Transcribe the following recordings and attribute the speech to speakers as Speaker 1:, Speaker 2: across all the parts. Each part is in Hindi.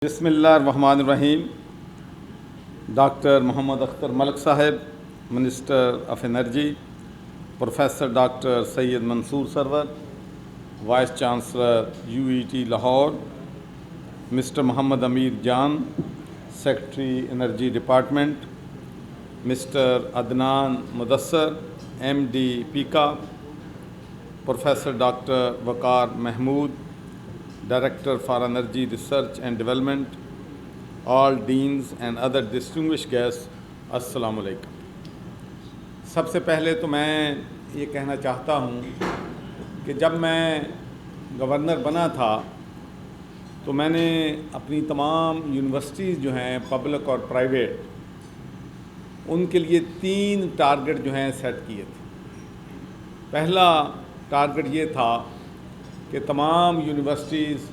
Speaker 1: बिस्मिल्लाहिर्रहमानिर्रहीम। Doctor Mohammad Akhtar Malik sahab, minister of energy, professor doctor Syed Mansoor Sarwar, vice chancellor UET Lahore, mister Mohammad Amir Jan, secretary energy department, mister Adnan Mudassar, MD PEECA, professor doctor Waqar Mahmood, Director for Energy Research and Development, all deans and other distinguished guests, अस्सलाम वालेकुम। सबसे पहले तो मैं ये कहना चाहता हूँ कि जब मैं गवर्नर बना था तो मैंने अपनी तमाम यूनिवर्सिटीज़ जो हैं पब्लिक और प्राइवेट, उनके लिए 3 टारगेट जो हैं सेट किए थे। पहला टारगेट ये था कि तमाम universities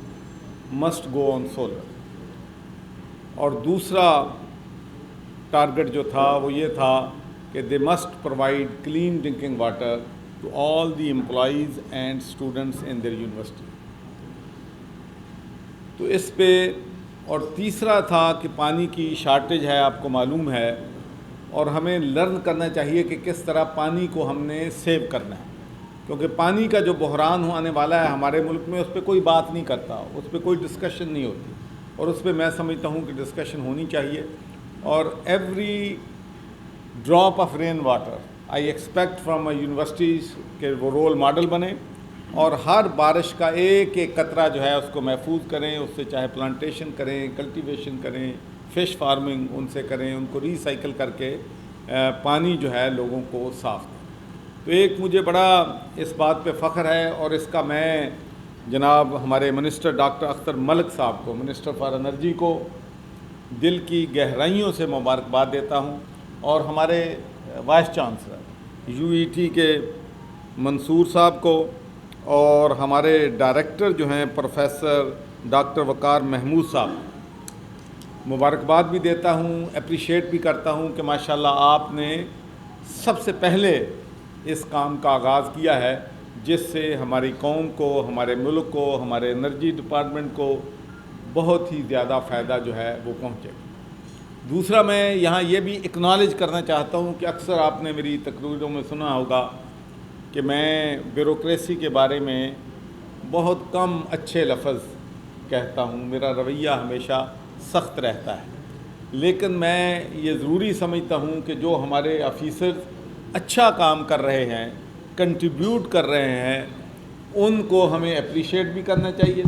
Speaker 1: must go on solar, और दूसरा टारगेट जो था वो ये था कि they must provide clean drinking water to all the employees and students in their university. तो इस पे, और तीसरा था कि पानी की शार्टेज है, आपको मालूम है, और हमें लर्न करना चाहिए कि किस तरह पानी को हमने सेव करना है, क्योंकि पानी का जो बहरान आने वाला है हमारे मुल्क में, उस पर कोई बात नहीं करता, उस पर कोई डिस्कशन नहीं होती, और उस पर मैं समझता हूँ कि डिस्कशन होनी चाहिए। और every drop of rain water I expect from universities के वो रोल मॉडल बने, और हर बारिश का एक एक कतरा जो है उसको महफूज करें, उससे चाहे प्लांटेशन करें, कल्टीवेशन करें, फ़िश फार्मिंग उनसे करें, उनको रिसाइकिल करके पानी जो है लोगों को साफ़ दें। तो एक मुझे बड़ा इस बात पे फ़ख्र है, और इसका मैं जनाब हमारे मिनिस्टर डॉक्टर अख्तर मलिक साहब को, मिनिस्टर फॉर एनर्जी को, दिल की गहराइयों से मुबारकबाद देता हूँ, और हमारे वाइस चांसलर यूईटी के मंसूर साहब को, और हमारे डायरेक्टर जो हैं प्रोफेसर डॉक्टर वकार महमूद साहब, मुबारकबाद भी देता हूँ, अप्रिशिएट भी करता हूँ कि माशाल्लाह आपने सबसे पहले इस काम का आगाज़ किया है, जिससे हमारी कौम को, हमारे मुल्क को, हमारे एनर्जी डिपार्टमेंट को बहुत ही ज़्यादा फ़ायदा जो है वो पहुँचेगा। दूसरा, मैं यहाँ ये भी एक्नॉलेज करना चाहता हूँ कि अक्सर आपने मेरी तकरीरों में सुना होगा कि मैं ब्यूरोक्रेसी के बारे में बहुत कम अच्छे लफ्ज़ कहता हूँ, मेरा रवैया हमेशा सख्त रहता है, लेकिन मैं ये ज़रूरी समझता हूँ कि जो हमारे ऑफिसर्स अच्छा काम कर रहे हैं, कंट्रीब्यूट कर रहे हैं, उनको हमें अप्रिशिएट भी करना चाहिए,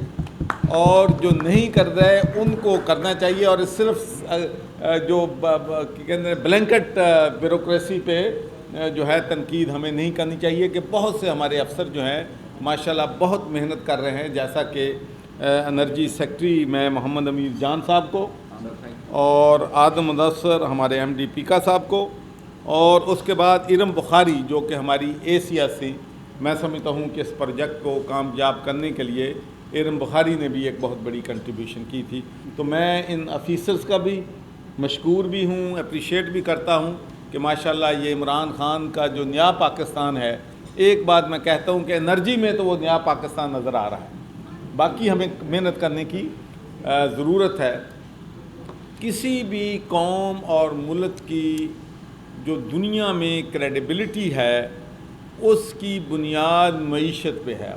Speaker 1: और जो नहीं कर रहे उनको करना चाहिए। और सिर्फ जो कहते हैं ब्लैंकेट ब्यूरोक्रेसी पे जो है तनकीद हमें नहीं करनी चाहिए, कि बहुत से हमारे अफसर जो हैं माशाल्लाह बहुत मेहनत कर रहे हैं, जैसा कि एनर्जी सेक्रेटरी मैं मोहम्मद अमीर जान साहब को, और आदम मुदस्सर हमारे एमडी पीका साहब को, और उसके बाद इरम बुखारी जो कि हमारी ACSC, मैं समझता हूँ कि इस प्रोजेक्ट को कामयाब करने के लिए इरम बुखारी ने भी एक बहुत बड़ी कंट्रीब्यूशन की थी। तो मैं इन ऑफिसर्स का भी मशकूर भी हूँ, अप्रिशिएट भी करता हूँ कि माशाल्लाह ये इमरान खान का जो नया पाकिस्तान है, एक बात मैं कहता हूँ कि एनर्जी में तो वो नया पाकिस्तान नज़र आ रहा है, बाकी हमें मेहनत करने की ज़रूरत है। किसी भी कौम और मुल्क की जो दुनिया में क्रेडिबिलिटी है, उसकी बुनियाद मईशत पे है।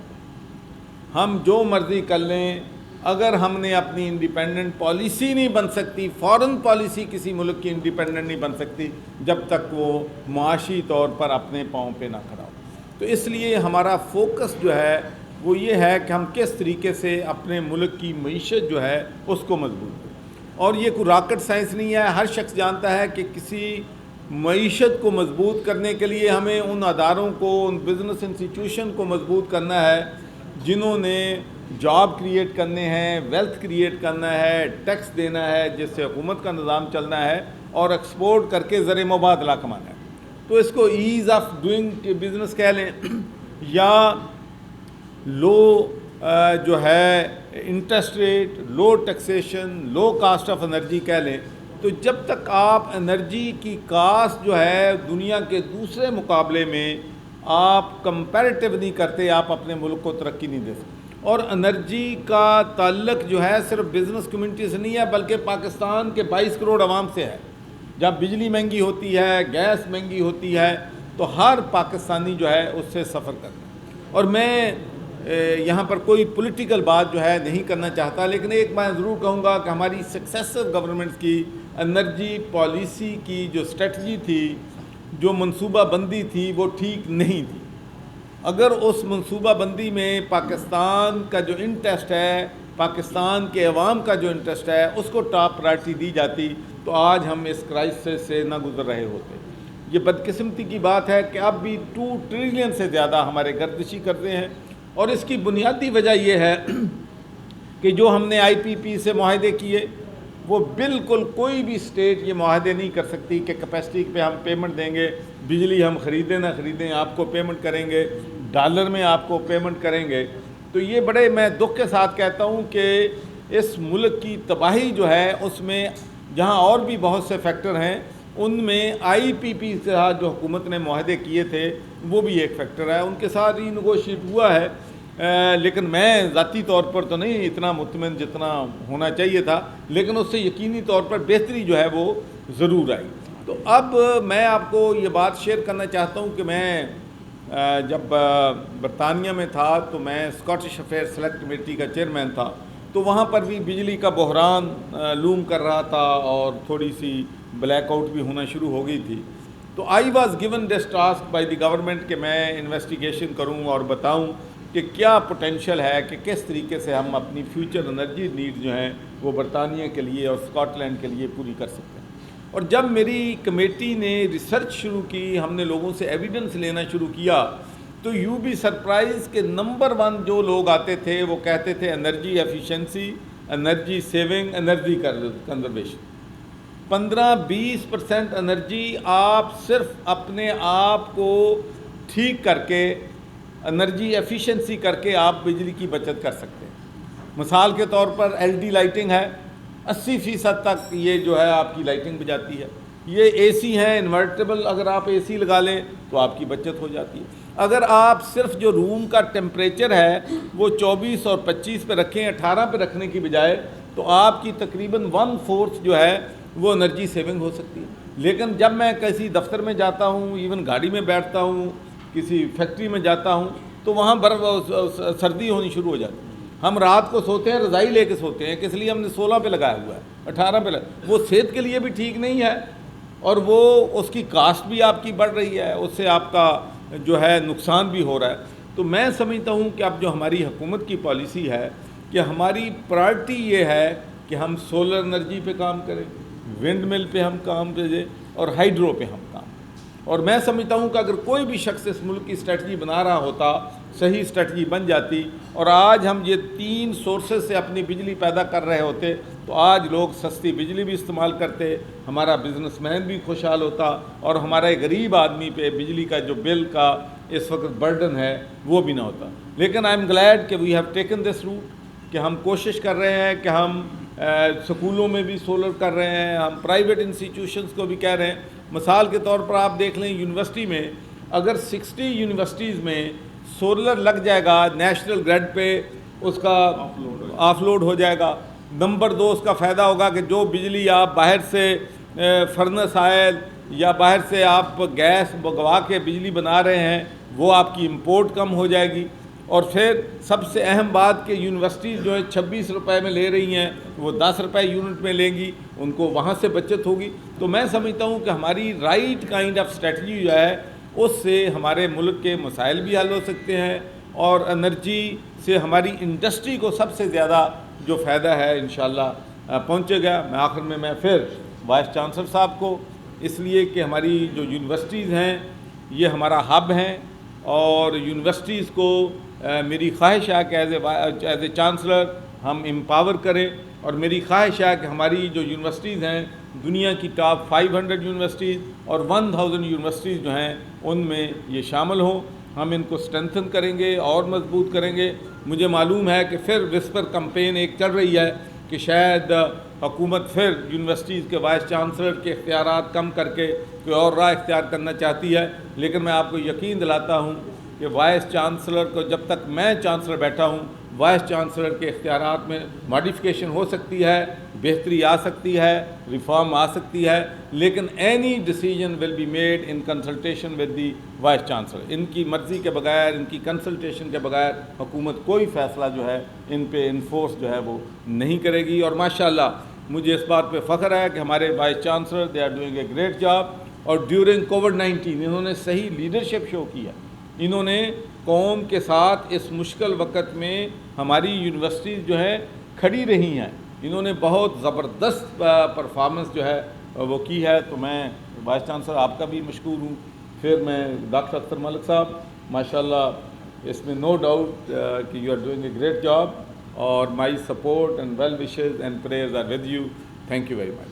Speaker 1: हम जो मर्ज़ी कर लें, अगर हमने अपनी इंडिपेंडेंट पॉलिसी नहीं बन सकती, फॉरेन पॉलिसी किसी मुल्क की इंडिपेंडेंट नहीं बन सकती जब तक वो माशी तौर पर अपने पाँव पे ना खड़ा हो। तो इसलिए हमारा फोकस जो है वो ये है कि हम किस तरीके से अपने मुल्क की मईशत जो है उसको मजबूत करें। और ये कोई रॉकेट साइंस नहीं है, हर शख्स जानता है कि किसी मईशत को मजबूत करने के लिए हमें उन अदारों को, उन बिज़नेस इंस्टीट्यूशन को मजबूत करना है जिन्होंने जॉब क्रिएट करने हैं, वेल्थ क्रिएट करना है, टैक्स देना है, जिससे हुकूमत का निज़ाम चलना है, और एक्सपोर्ट करके ज़र मुबादला कमाना है। तो इसको ईज़ ऑफ डूइंग बिज़नेस कह लें, या लो जो है interest rate, low taxation, low cost of energy कह लें। तो जब तक आप एनर्जी की कास्ट जो है दुनिया के दूसरे मुकाबले में आप कंपैरेटिव नहीं करते, आप अपने मुल्क को तरक्की नहीं दे सकते। और एनर्जी का ताल्लुक जो है सिर्फ बिज़नेस कम्युनिटी से नहीं है, बल्कि पाकिस्तान के 22 करोड़ आवाम से है। जब बिजली महंगी होती है, गैस महंगी होती है, तो हर पाकिस्तानी जो है उससे सफ़र करता है। और मैं यहाँ पर कोई पॉलिटिकल बात जो है नहीं करना चाहता, लेकिन एक मैं ज़रूर कहूँगा कि हमारी सक्सेसिव गवर्नमेंट की एनर्जी पॉलिसी की जो स्ट्रेटजी थी, जो मनसूबाबंदी थी, वो ठीक नहीं थी। अगर उस मनसूबाबंदी में पाकिस्तान का जो इंटरेस्ट है, पाकिस्तान के अवाम का जो इंटरेस्ट है, उसको टॉप प्रायोरिटी दी जाती, तो आज हम इस क्राइसिस से ना गुजर रहे होते। ये बदकिस्मती की बात है कि अब भी 2 ट्रिलियन से ज़्यादा हमारे गर्दिशी करते हैं, और इसकी बुनियादी वजह यह है कि जो हमने IPP से मुआहदे किए, वो बिल्कुल कोई भी स्टेट ये मुआहदे नहीं कर सकती कि कैपेसिटी पे हम पेमेंट देंगे, बिजली हम ख़रीदें ना ख़रीदें आपको पेमेंट करेंगे, डॉलर में आपको पेमेंट करेंगे। तो ये बड़े मैं दुख के साथ कहता हूँ कि इस मुल्क की तबाही जो है, उसमें जहाँ और भी बहुत से फैक्टर हैं, उनमें IPP के साथ जो हुकूमत ने मुआहदे किए थे वो भी एक फैक्टर है। उनके साथ ही नेगोशिएट हुआ है, लेकिन मैं ज़ाती तौर पर तो नहीं इतना मुतमिन जितना होना चाहिए था, लेकिन उससे यकीनी तौर पर बेहतरी जो है वो ज़रूर आई। तो अब मैं आपको ये बात शेयर करना चाहता हूँ कि मैं जब बरतानिया में था तो मैं स्कॉटिश अफेयर सेलेक्ट कमेटी का चेयरमैन था, तो वहाँ पर भी बिजली का बहरान लूम कर रहा था और थोड़ी सी ब्लैकआउट भी होना शुरू हो गई थी। तो I was given this task by the government कि मैं इन्वेस्टिगेशन करूँ और बताऊँ कि क्या पोटेंशियल है कि किस तरीके से हम अपनी फ्यूचर एनर्जी नीड जो हैं वो बरतानिया के लिए और स्कॉटलैंड के लिए पूरी कर सकते हैं। और जब मेरी कमेटी ने रिसर्च शुरू की, हमने लोगों से एविडेंस लेना शुरू किया, तो यू बी सरप्राइज के नंबर 1 जो लोग आते थे वो कहते थे energy efficiency, energy saving, energy conservation. 15-20% energy आप सिर्फ अपने आप को ठीक करके, एनर्जी एफिशिएंसी करके आप बिजली की बचत कर सकते हैं। मिसाल के तौर पर LED लाइटिंग है, 80% तक ये जो है आपकी लाइटिंग बजाती है। ये AC हैं इन्वर्टेबल, अगर आप AC लगा लें तो आपकी बचत हो जाती है। अगर आप सिर्फ जो रूम का टेम्परेचर है वो 24 और 25 पे रखें, 18 पे रखने की बजाय, तो आपकी तकरीबन 1/4 जो है वो एनर्जी सेविंग हो सकती है। लेकिन जब मैं किसी दफ्तर में जाता हूँ, इवन गाड़ी में बैठता हूँ, किसी फैक्ट्री में जाता हूँ, तो वहाँ सर्दी होनी शुरू हो जाती है। हम रात को सोते हैं रज़ाई लेके सोते हैं, किस लिए? हमने 16 पे लगाया हुआ है, 18 पे वो सेहत के लिए भी ठीक नहीं है, और वो उसकी कास्ट भी आपकी बढ़ रही है, उससे आपका जो है नुकसान भी हो रहा है। तो मैं समझता हूँ कि अब जो हमारी हुकूमत की पॉलिसी है कि हमारी प्रायोरिटी ये है कि हम सोलर एनर्जी पे काम करें, विंड मिल पे हम काम करें, और हाइड्रो पे हम काम। और मैं समझता हूँ कि अगर कोई भी शख्स इस मुल्क की स्ट्रेटजी बना रहा होता, सही स्ट्रेटजी बन जाती, और आज हम ये 3 सोर्सेज से अपनी बिजली पैदा कर रहे होते, तो आज लोग सस्ती बिजली भी इस्तेमाल करते, हमारा बिजनेसमैन भी खुशहाल होता, और हमारा गरीब आदमी पे बिजली का जो बिल का इस वक्त बर्डन है वो भी ना होता। लेकिन आई एम ग्लैड कि we have taken this route, कि हम कोशिश कर रहे हैं कि हम स्कूलों में भी सोलर कर रहे हैं, हम प्राइवेट इंस्टीट्यूशंस को भी कह रहे हैं। मिसाल के तौर पर आप देख लें, यूनिवर्सिटी में अगर 60 यूनिवर्सिटीज़ में सोलर लग जाएगा, नेशनल ग्रिड पे उसका ऑफलोड हो जाएगा। नंबर 2 उसका फ़ायदा होगा कि जो बिजली आप बाहर से फर्नेस आयल या बाहर से आप गैस भगवा के बिजली बना रहे हैं, वो आपकी इंपोर्ट कम हो जाएगी। और फिर सबसे अहम बात कि यूनिवर्सिटी जो है 26 रुपए में ले रही हैं, वो 10 रुपए यूनिट में लेंगी, उनको वहाँ से बचत होगी। तो मैं समझता हूँ कि हमारी राइट काइंड ऑफ स्ट्रेटजी जो है, उससे हमारे मुल्क के मसाइल भी हल हो सकते हैं, और एनर्जी से हमारी इंडस्ट्री को सबसे ज़्यादा जो फ़ायदा है इंशाल्लाह पहुँचेगा। मैं आखिर में मैं फिर वाइस चांसलर साहब को, इसलिए कि हमारी जो यूनिवर्सिटीज़ हैं ये हमारा हब हैं, और यूनिवर्सिटीज़ को मेरी ख्वाहिश है कि एज ए चांसलर हम एम्पावर करें, और मेरी ख्वाहिश है कि हमारी जो यूनिवर्सिटीज़ हैं, दुनिया की टॉप 500 यूनिवर्सिटीज़ और 1000 यूनिवर्सिटीज़ जो हैं उनमें ये शामिल हों। हम इनको स्ट्रेंथन करेंगे और मजबूत करेंगे। मुझे मालूम है कि फिर विस्पर कैंपेन एक चल रही है कि शायद हुकूमत फिर यूनिवर्सिटीज़ के वाइस चांसलर के इख्तियारात कम करके कोई और राह इख्तियार करना चाहती है, लेकिन मैं आपको यकीन दिलाता हूँ कि वाइस चांसलर को, जब तक मैं चांसलर बैठा हूँ, वाइस चांसलर के इख्तियारात में मॉडिफिकेशन हो सकती है, बेहतरी आ सकती है, रिफॉर्म आ सकती है, लेकिन any decision will be made in consultation with the vice chancellor. इनकी मर्ज़ी के बगैर, इनकी कंसल्टेशन के बगैर हुकूमत कोई फ़ैसला जो है इन पे इन्फोर्स जो है वो नहीं करेगी। और माशाल्लाह मुझे इस बात पे फ़ख्र है कि हमारे vice chancellor they are doing a great job. और ड्यूरिंग कोविड-19 इन्होंने सही लीडरशिप शो किया। इन्होंने कौम के साथ इस मुश्किल वक़्त में हमारी यूनिवर्सिटीज़ जो है खड़ी रही हैं। इन्होंने बहुत ज़बरदस्त परफॉर्मेंस जो है वो की है। तो मैं वाइस चांसलर आपका भी मशकूर हूँ। फिर मैं डॉक्टर अख्तर मलिक साहब, माशाल्लाह इसमें नो डाउट कि you are doing a great job, और my support and well wishes and prayers are with you. Thank you very much.